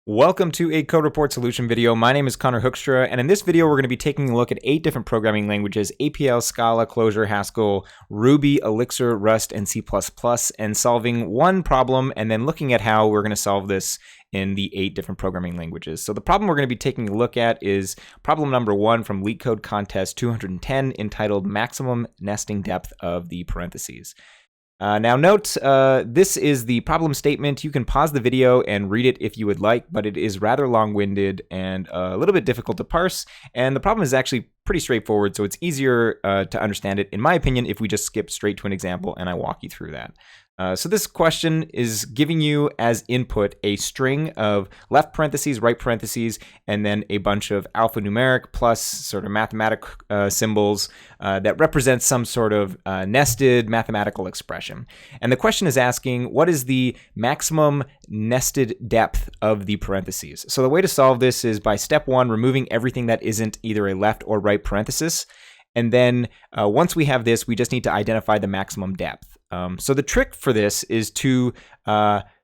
Welcome to a Code Report Solution video. My name is Connor Hoekstra, and in this video, we're going to be taking a look at 8 different programming languages: APL, Scala, Clojure, Haskell, Ruby, Elixir, Rust, and C++, and solving one problem, and then looking at how we're going to solve this in the 8 different programming languages. So the problem we're going to be taking a look at is problem number 1 from LeetCode Contest 210, entitled Maximum Nesting Depth of the Parentheses. Now note, this is the problem statement. You can pause the video and read it if you would like, but it is rather long-winded and a little bit difficult to parse, and the problem is actually pretty straightforward, so it's easier to understand it, in my opinion, if we just skip straight to an example and I walk you through that. So this question is giving you as input a string of left parentheses, right parentheses, and then a bunch of alphanumeric plus sort of mathematic symbols that represent some sort of nested mathematical expression. And the question is asking, what is the maximum nested depth of the parentheses? So the way to solve this is by step 1, removing everything that isn't either a left or right parenthesis. And then once we have this, we just need to identify the maximum depth. So the trick for this is to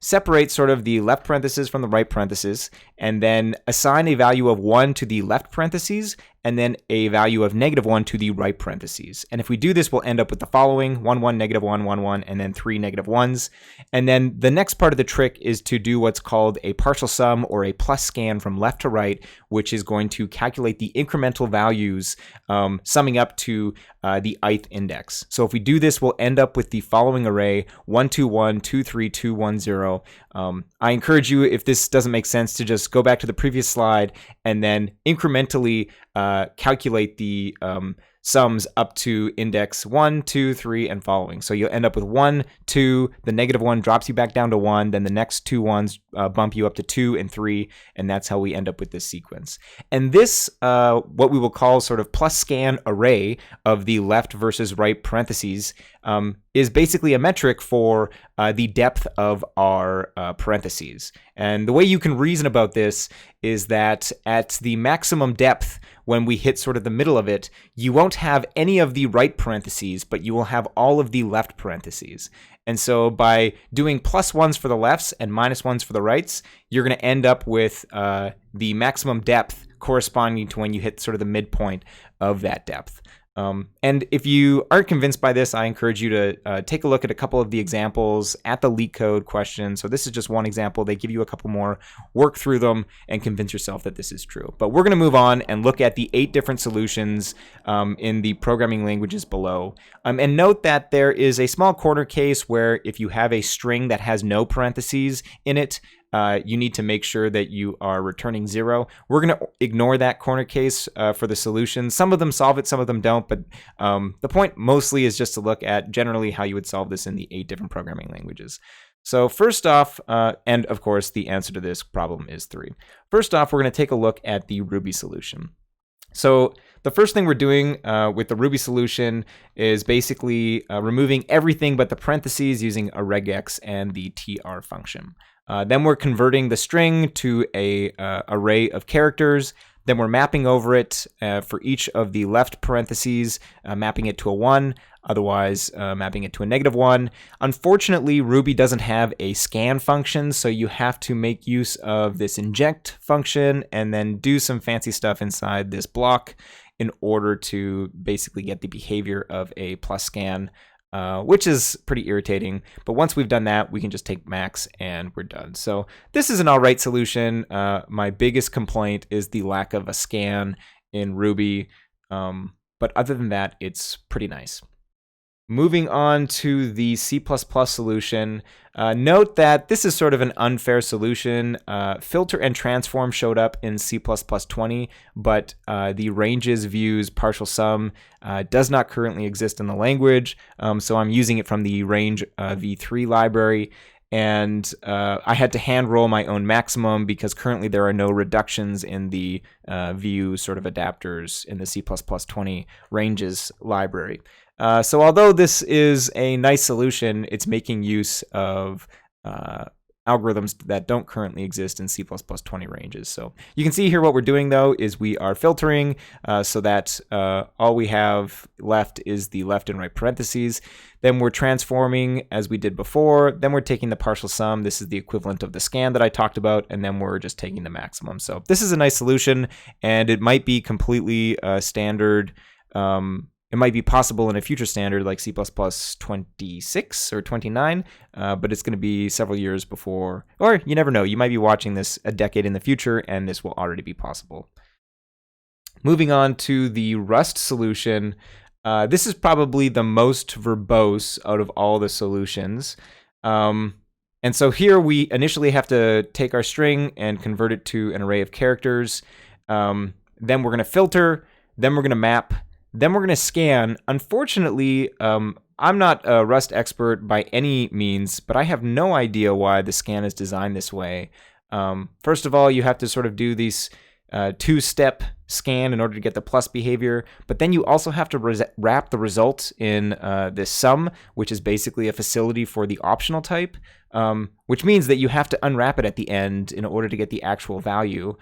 separate sort of the left parentheses from the right parentheses, and then assign a value of 1 to the left parentheses, and then a value of -1 to the right parentheses. And if we do this, we'll end up with the following: 1, 1, -1, 1, 1, and then 3 -1s. And then the next part of the trick is to do what's called a partial sum or a plus scan from left to right, which is going to calculate the incremental values summing up to the ith index. So if we do this, we'll end up with the following array: 1, 2, 1, 2, 3, 2, 1, 0. I encourage you, if this doesn't make sense, to just go back to the previous slide and then incrementally calculate the sums up to index 1, 2, 3, and following. So you'll end up with 1, 2, the -1 drops you back down to 1, then the next 2 ones bump you up to 2 and 3, and that's how we end up with this sequence. And this, what we will call sort of plus scan array of the left versus right parentheses, is basically a metric for the depth of our parentheses. And the way you can reason about this is that at the maximum depth, when we hit sort of the middle of it, you won't have any of the right parentheses, but you will have all of the left parentheses. And so by doing +1s for the lefts and -1s for the rights, you're going to end up with the maximum depth corresponding to when you hit sort of the midpoint of that depth. And if you aren't convinced by this, I encourage you to take a look at a couple of the examples at the LeetCode question. So this is just one example. They give you a couple more. Work through them and convince yourself that this is true. But we're going to move on and look at the 8 different solutions in the programming languages below. And note that there is a small corner case where if you have a string that has no parentheses in it, you need to make sure that you are returning 0. We're going to ignore that corner case for the solution. Some of them solve it, some of them don't, but the point mostly is just to look at generally how you would solve this in the 8 different programming languages. So first off, and of course the answer to this problem is 3. First off, we're going to take a look at the Ruby solution. So the first thing we're doing with the Ruby solution is basically removing everything but the parentheses using a regex and the tr function. Then we're converting the string to a array of characters. Then we're mapping over it for each of the left parentheses, mapping it to a 1, otherwise mapping it to a -1. Unfortunately, Ruby doesn't have a scan function, so you have to make use of this inject function and then do some fancy stuff inside this block in order to basically get the behavior of a plus scan, which is pretty irritating. But once we've done that, we can just take max and we're done. So this is an all right solution. My biggest complaint is the lack of a scan in Ruby. But other than that, it's pretty nice. Moving on to the C++ solution, note that this is sort of an unfair solution. Filter and transform showed up in C++ 20, but the ranges views partial sum does not currently exist in the language, so I'm using it from the range v3 library. And I had to hand roll my own maximum because currently there are no reductions in the view sort of adapters in the C++ 20 ranges library. So although this is a nice solution, it's making use of algorithms that don't currently exist in C++20 ranges. So you can see here what we're doing though is we are filtering so that all we have left is the left and right parentheses. Then we're transforming as we did before. Then we're taking the partial sum. This is the equivalent of the scan that I talked about. And then we're just taking the maximum. So this is a nice solution, and it might be completely standard. It might be possible in a future standard like C++26 or 29, but it's going to be several years before, or you never know, you might be watching this a decade in the future and this will already be possible. Moving on to the Rust solution, this is probably the most verbose out of all the solutions. And so here we initially have to take our string and convert it to an array of characters. Then we're going to filter, then we're going to map, then we're going to scan. Unfortunately, I'm not a Rust expert by any means, but I have no idea why the scan is designed this way. First of all, you have to sort of do these two-step scan in order to get the plus behavior, but then you also have to wrap the result in this sum, which is basically a facility for the optional type, which means that you have to unwrap it at the end in order to get the actual value.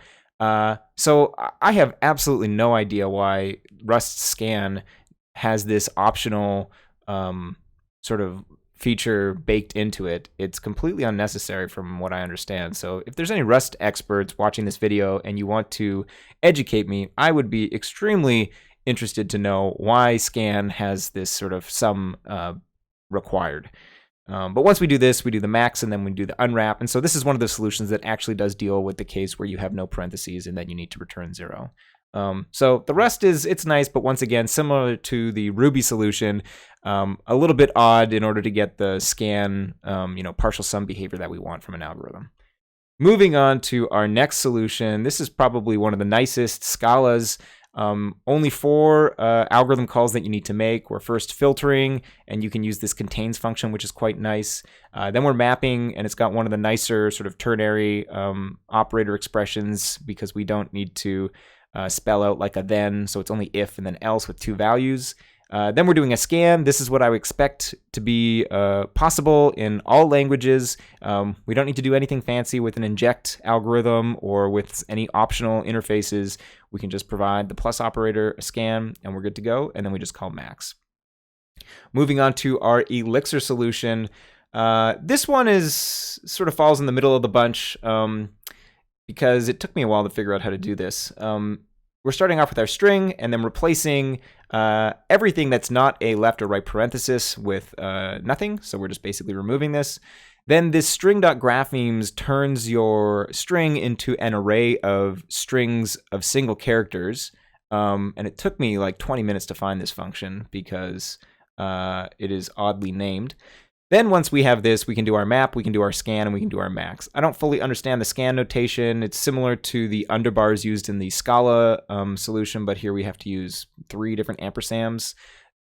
So I have absolutely no idea why Rust scan has this optional sort of feature baked into it. It's completely unnecessary from what I understand. So if there's any Rust experts watching this video and you want to educate me, I would be extremely interested to know why scan has this sort of sum required. But once we do this, we do the max and then we do the unwrap. And so this is one of the solutions that actually does deal with the case where you have no parentheses and then you need to return 0. So the rest it's nice, but once again, similar to the Ruby solution, a little bit odd in order to get the scan, partial sum behavior that we want from an algorithm. Moving on to our next solution, this is probably one of the nicest Scala's. Only 4 algorithm calls that you need to make. We're first filtering, and you can use this contains function, which is quite nice. Then we're mapping, and it's got one of the nicer sort of ternary operator expressions because we don't need to spell out like a then, so it's only if and then else with 2 values. Then we're doing a scan. This is what I would expect to be possible in all languages. We don't need to do anything fancy with an inject algorithm or with any optional interfaces. We can just provide the plus operator, a scan, and we're good to go. And then we just call max. Moving on to our Elixir solution. This one sort of falls in the middle of the bunch because it took me a while to figure out how to do this. We're starting off with our string and then replacing everything that's not a left or right parenthesis with nothing. So we're just basically removing this. Then this string.grapheme turns your string into an array of strings of single characters. And it took me like 20 minutes to find this function because it is oddly named. Then once we have this, we can do our map, we can do our scan, and we can do our max. I don't fully understand the scan notation. It's similar to the underbars used in the Scala solution, but here we have to use 3 different ampersands.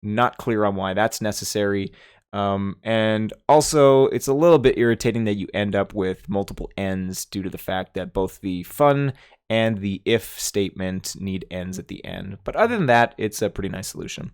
Not clear on why that's necessary. And also, it's a little bit irritating that you end up with multiple ends due to the fact that both the fun and the if statement need ends at the end. But other than that, it's a pretty nice solution.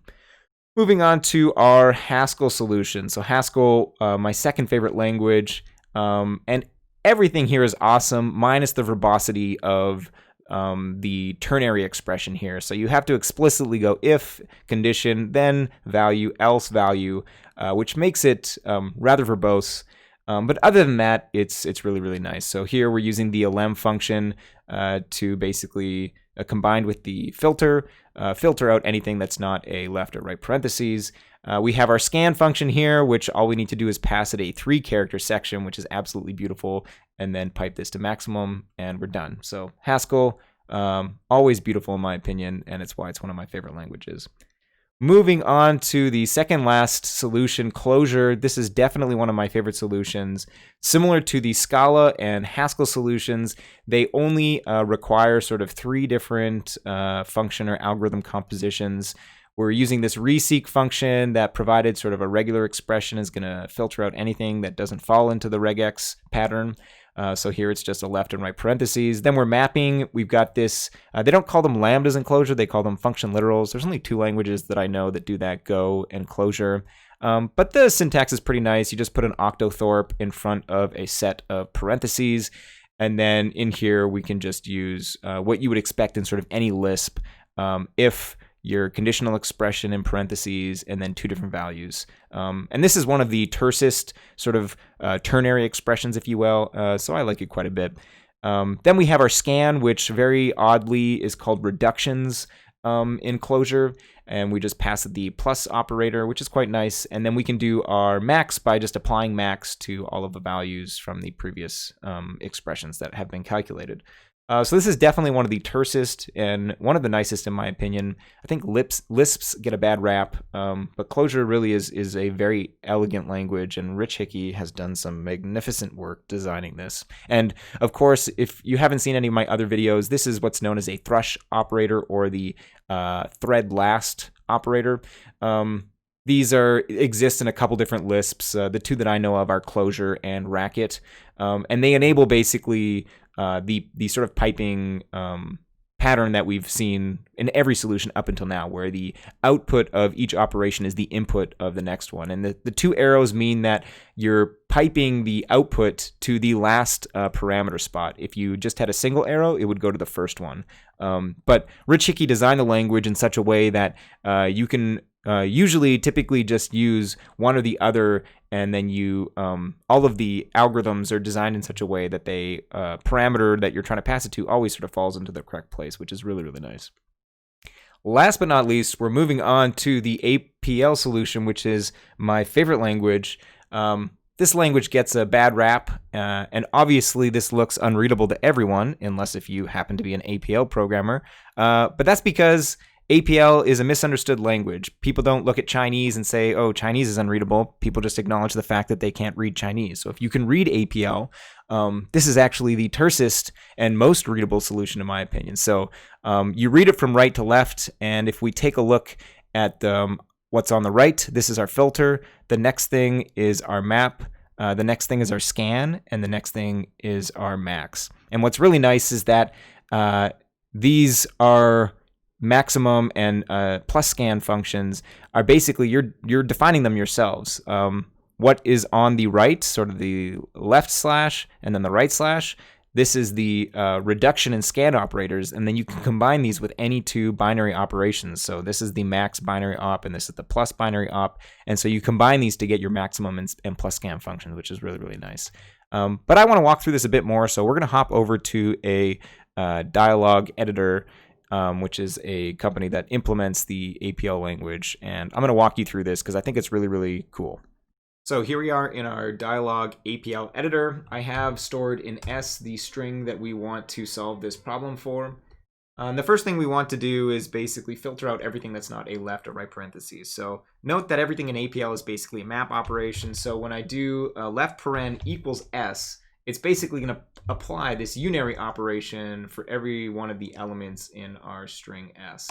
Moving on to our Haskell solution. So Haskell, my second favorite language, and everything here is awesome, minus the verbosity of the ternary expression here. So you have to explicitly go if, condition, then value, else value, which makes it rather verbose. But other than that, it's really, really nice. So here we're using the lem function to basically, combined with the filter out anything that's not a left or right parentheses. We have our scan function here, which all we need to do is pass it a 3-character section, which is absolutely beautiful, and then pipe this to maximum, and we're done. So Haskell, always beautiful in my opinion, and it's why it's one of my favorite languages. Moving on to the second last solution, Clojure. This is definitely one of my favorite solutions. Similar to the Scala and Haskell solutions, they only require sort of 3 different function or algorithm compositions. We're using this reseek function that provided sort of a regular expression is going to filter out anything that doesn't fall into the regex pattern. So here it's just a left and right parentheses. Then we're mapping. We've got this, they don't call them lambdas in Clojure, they call them function literals. There's only 2 languages that I know that do that, Go and Clojure. But the syntax is pretty nice. You just put an octothorpe in front of a set of parentheses. And then in here, we can just use what you would expect in sort of any Lisp if your conditional expression in parentheses and then two different values. And this is one of the tersest sort of ternary expressions, if you will. So I like it quite a bit. Then we have our scan, which very oddly is called reductions in Clojure, and we just pass it the plus operator, which is quite nice. And then we can do our max by just applying max to all of the values from the previous expressions that have been calculated. So this is definitely one of the tersest and one of the nicest in my opinion. I think Lisps get a bad rap, but Clojure really is a very elegant language, and Rich Hickey has done some magnificent work designing this. And of course, if you haven't seen any of my other videos, this is what's known as a thrush operator or the thread last operator. These exist in a couple different Lisps. The two that I know of are Clojure and Racket, and they enable basically the sort of piping pattern that we've seen in every solution up until now, where the output of each operation is the input of the next one. And the two arrows mean that you're piping the output to the last parameter spot. If you just had a single arrow, it would go to the first one. But Rich Hickey designed the language in such a way that you can typically just use one or the other, and then you all of the algorithms are designed in such a way that they parameter that you're trying to pass it to always sort of falls into the correct place, which is really, really nice. Last but not least, we're moving on to the APL solution, which is my favorite language. This language gets a bad rap, and obviously this looks unreadable to everyone, unless if you happen to be an APL programmer. But that's because APL is a misunderstood language. People don't look at Chinese and say, oh, Chinese is unreadable. People just acknowledge the fact that they can't read Chinese. So if you can read APL, this is actually the tersest and most readable solution in my opinion. So you read it from right to left, and if we take a look at what's on the right, this is our filter. The next thing is our map. The next thing is our scan, and the next thing is our max. And what's really nice is that these are maximum and plus scan functions are basically you're defining them yourselves. What is on the right, sort of the left slash and then the right slash, this is the reduction and scan operators, and then you can combine these with any two binary operations. So this is the max binary op, and this is the plus binary op, and so you combine these to get your maximum and plus scan functions, which is really, really nice. But I want to walk through this a bit more, so we're going to hop over to a Dialog Editor, which is a company that implements the APL language. And I'm going to walk you through this because I think it's really, really cool. So here we are in our Dialog APL editor. I have stored in S the string that we want to solve this problem for. The first thing we want to do is basically filter out everything that's not a left or right parentheses. So note that everything in APL is basically a map operation. So when I do left paren equals S, it's basically going to apply this unary operation for every one of the elements in our string S.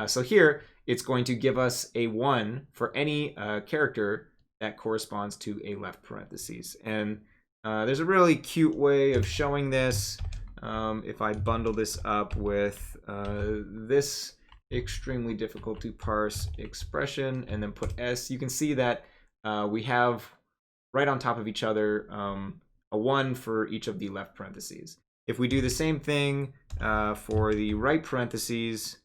So here, it's going to give us a 1 for any character that corresponds to a left parentheses. And there's a really cute way of showing this. If I bundle this up with this extremely difficult to parse expression and then put S, you can see that we have right on top of each other a 1 for each of the left parentheses. If we do the same thing for the right parentheses,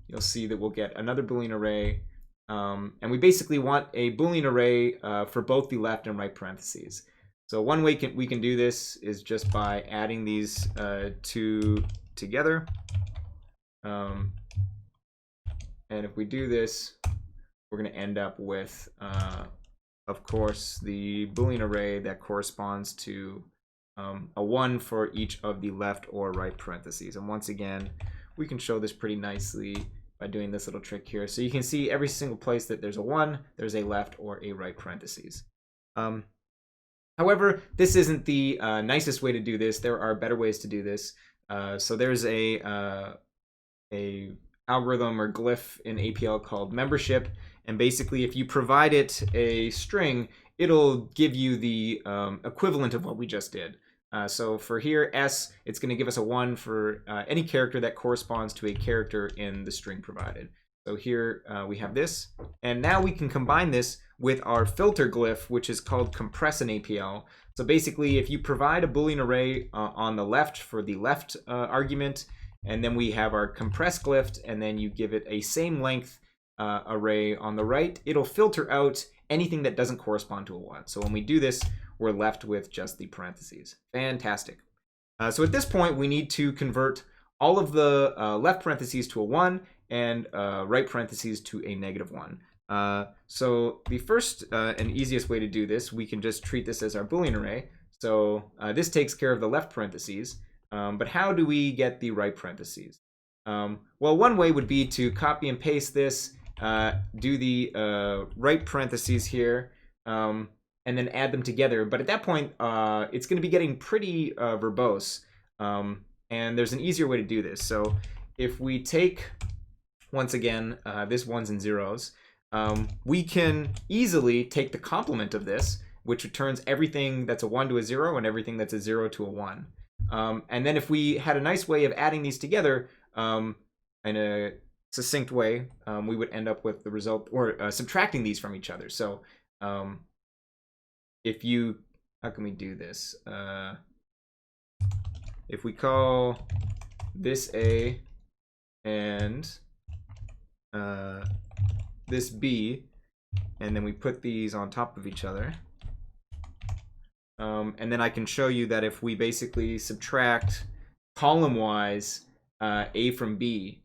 you'll see that we'll get another Boolean array. And we basically want a Boolean array for both the left and right parentheses. So one way we can do this is just by adding these two together. And if we do this, we're going to end up with of course, the Boolean array that corresponds to a 1 for each of the left or right parentheses. And once again, we can show this pretty nicely by doing this little trick here. So you can see every single place that there's a 1, there's a left or a right parentheses. However, this isn't the nicest way to do this. There are better ways to do this. So there's a algorithm or glyph in APL called membership. And basically, if you provide it a string, it'll give you the equivalent of what we just did. So for here, S, it's going to give us a 1 for any character that corresponds to a character in the string provided. So here we have this, and now we can combine this with our filter glyph, which is called compress in APL. So basically, if you provide a Boolean array on the left for the left argument, and then we have our compress glyph, and then you give it a same length array on the right, it'll filter out anything that doesn't correspond to a 1. So when we do this, we're left with just the parentheses. Fantastic. So at this point, we need to convert all of the left parentheses to a 1 and right parentheses to a -1. So the first and easiest way to do this, we can just treat this as our Boolean array. So this takes care of the left parentheses. But how do we get the right parentheses? Well, one way would be to copy and paste this, do the right parentheses here, and then add them together. But at that point, it's going to be getting pretty verbose. And there's an easier way to do this. So if we take, once again, this 1s and 0s, we can easily take the complement of this, which returns everything that's a 1 to a 0 and everything that's a 0 to a 1. And then if we had a nice way of adding these together in a succinct way, we would end up with the result, or subtracting these from each other. So if you, how can we do this? If we call this A and this B, and then we put these on top of each other, and then I can show you that if we basically subtract column-wise A from B,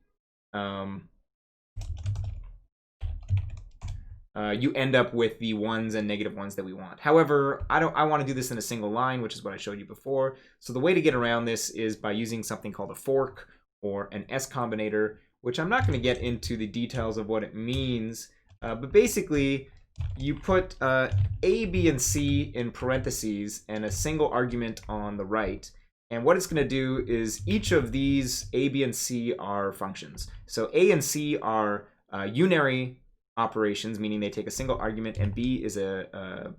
you end up with the 1s and -1s that we want. However, I want to do this in a single line, which is what I showed you before. So the way to get around this is by using something called a fork or an S combinator, which I'm not going to get into the details of what it means, but basically you put A, B, and C in parentheses and a single argument on the right. And what it's going to do is each of these A, B, and C are functions. So A and C are unary operations, meaning they take a single argument, and B is a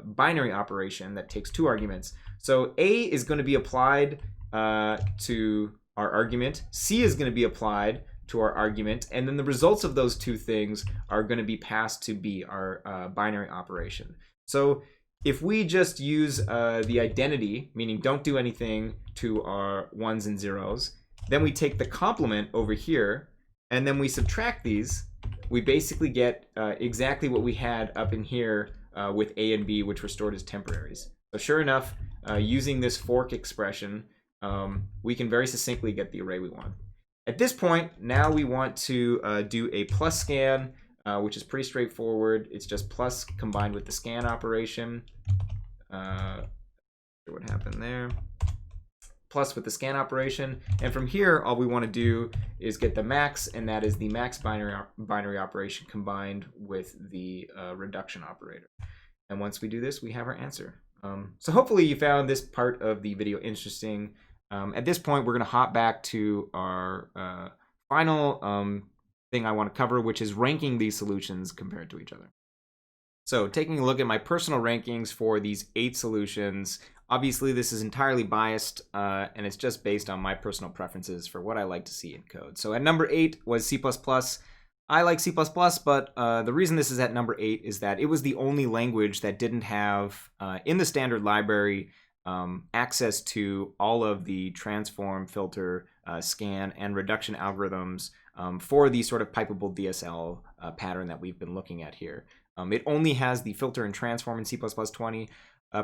binary operation that takes 2 arguments. So A is going to be applied to our argument, C is going to be applied to our argument, and then the results of those 2 things are going to be passed to B, our binary operation. So if we just use the identity, meaning don't do anything to our 1s and 0s, then we take the complement over here, and then we subtract these, we basically get exactly what we had up in here with A and B, which were stored as temporaries. So sure enough, using this fork expression, we can very succinctly get the array we want. At this point, now we want to do a plus scan, which is pretty straightforward. It's just plus combined with the scan operation. What happened there? Plus with the scan operation. And from here, all we want to do is get the max, and that is the max binary operation combined with the reduction operator. And once we do this, we have our answer. So hopefully you found this part of the video interesting. At this point, we're going to hop back to our final thing I want to cover, which is ranking these solutions compared to each other. So taking a look at my personal rankings for these 8 solutions, obviously this is entirely biased, and it's just based on my personal preferences for what I like to see in code. So at number 8 was C++. I like C++, but the reason this is at number 8 is that it was the only language that didn't have, in the standard library, access to all of the transform, filter, scan, and reduction algorithms for the sort of pipeable DSL pattern that we've been looking at here. It only has the filter and transform in C++ 20.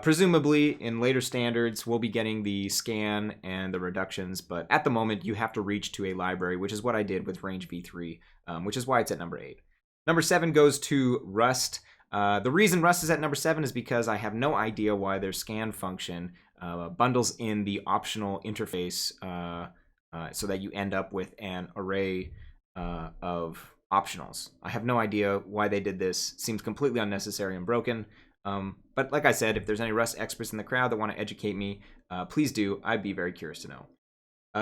Presumably, in later standards, we'll be getting the scan and the reductions, but at the moment, you have to reach to a library, which is what I did with range v3, which is why it's at number 8. Number 7 goes to Rust. The reason Rust is at number 7 is because I have no idea why their scan function bundles in the optional interface so that you end up with an array of optionals. I have no idea why they did this. Seems completely unnecessary and broken. But like I said, if there's any Rust experts in the crowd that want to educate me, please do. I'd be very curious to know.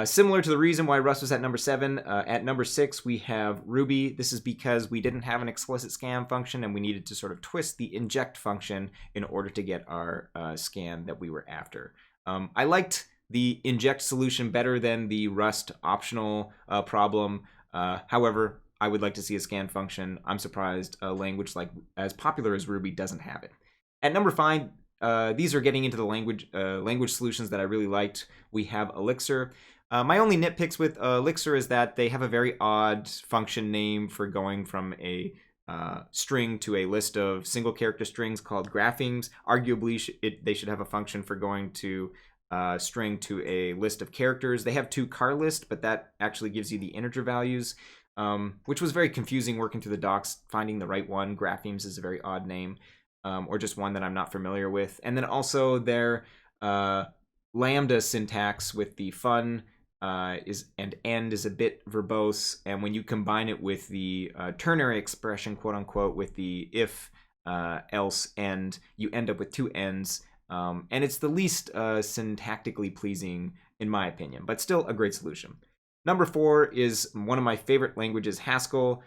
Similar to the reason why Rust was at number 7, at number 6 we have Ruby. This is because we didn't have an explicit scan function and we needed to sort of twist the inject function in order to get our scan that we were after. I liked the inject solution better than the Rust optional problem. However, I would like to see a scan function. I'm surprised a language like as popular as Ruby doesn't have it. At number 5, these are getting into the language solutions that I really liked. We have Elixir. My only nitpicks with Elixir is that they have a very odd function name for going from a string to a list of single character strings called graphemes. Arguably, they should have a function for going to string to a list of characters. They have toChar list, but that actually gives you the integer values, which was very confusing working through the docs, finding the right one. Graphemes is a very odd name, or just one that I'm not familiar with. And then also their lambda syntax with the fun and end is a bit verbose, and when you combine it with the ternary expression, quote unquote, with the if, else, end, you end up with two ends, and it's the least syntactically pleasing in my opinion, but still a great solution. Number 4 is one of my favorite languages, Haskell.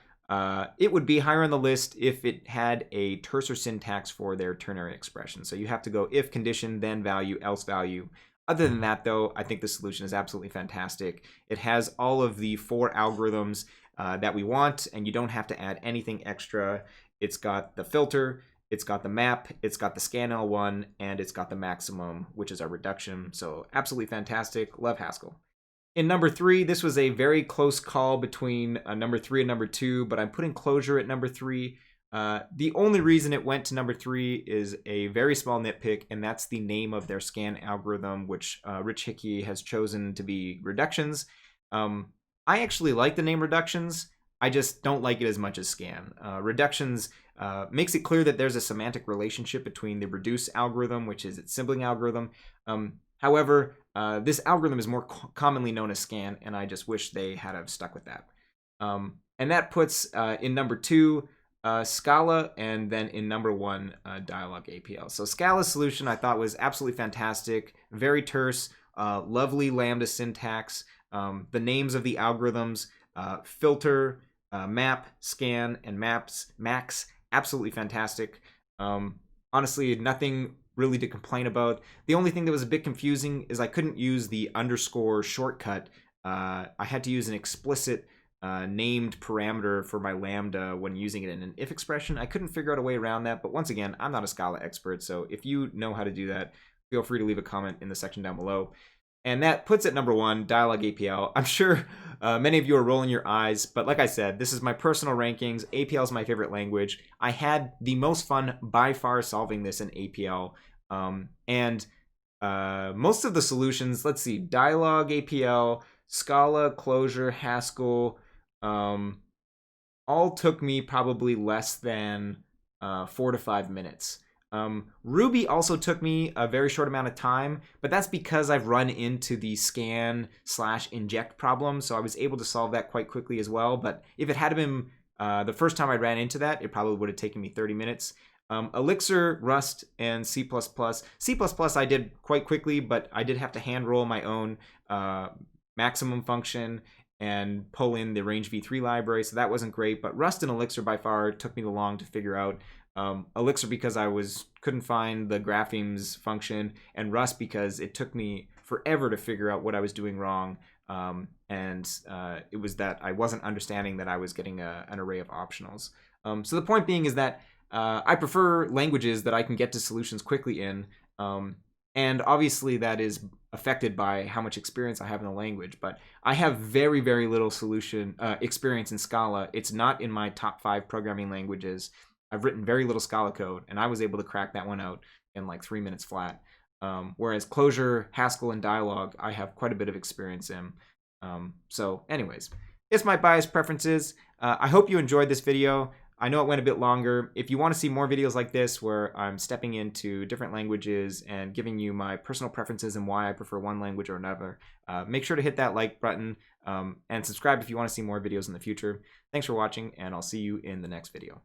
It would be higher on the list if it had a terser syntax for their ternary expression. So you have to go if condition, then value, else value. Other than that, though, I think the solution is absolutely fantastic. It has all of the 4 algorithms that we want, and you don't have to add anything extra. It's got the filter, it's got the map, it's got the scanl1, and it's got the maximum, which is our reduction. So absolutely fantastic. Love Haskell. In number 3, this was a very close call between number 3 and number 2, but I'm putting Clojure at number 3. The only reason it went to number 3 is a very small nitpick, and that's the name of their scan algorithm, which Rich Hickey has chosen to be reductions. I actually like the name reductions. I just don't like it as much as scan. Reductions makes it clear that there's a semantic relationship between the reduce algorithm, which is its sibling algorithm. However, this algorithm is more commonly known as scan, and I just wish they had have stuck with that. And that puts in number 2, Scala, and then in number 1, Dialog APL. So Scala's solution I thought was absolutely fantastic, very terse, lovely lambda syntax, the names of the algorithms, filter, map, scan, and max, absolutely fantastic. Honestly, nothing really to complain about. The only thing that was a bit confusing is I couldn't use the underscore shortcut. I had to use an explicit named parameter for my lambda when using it in an if expression. I couldn't figure out a way around that, but once again, I'm not a Scala expert, so if you know how to do that, feel free to leave a comment in the section down below. And that puts at number 1, Dialog APL. I'm sure many of you are rolling your eyes, but like I said, this is my personal rankings. APL is my favorite language. I had the most fun by far solving this in APL. And most of the solutions, let's see, Dialog APL, Scala, Clojure, Haskell, all took me probably less than 4 to 5 minutes. Ruby also took me a very short amount of time, but that's because I've run into the scan/inject problem, so I was able to solve that quite quickly as well. But if it had been the first time I ran into that, it probably would have taken me 30 minutes. Elixir, Rust, and C++. C++ I did quite quickly, but I did have to hand roll my own maximum function and pull in the range v3 library, so that wasn't great. But Rust and Elixir by far took me the long to figure out. Elixir because I couldn't find the graphemes function, and Rust because it took me forever to figure out what I was doing wrong, and it was that I wasn't understanding that I was getting an array of optionals. So the point being is that I prefer languages that I can get to solutions quickly in, and obviously that is affected by how much experience I have in the language, but I have very, very little experience in Scala. It's not in my top 5 programming languages. I've written very little Scala code, and I was able to crack that one out in like 3 minutes flat. Whereas Clojure, Haskell, and Dialog, I have quite a bit of experience in. So anyways, it's my biased preferences. I hope you enjoyed this video. I know it went a bit longer. If you want to see more videos like this where I'm stepping into different languages and giving you my personal preferences and why I prefer one language or another, make sure to hit that like button and subscribe if you want to see more videos in the future. Thanks for watching, and I'll see you in the next video.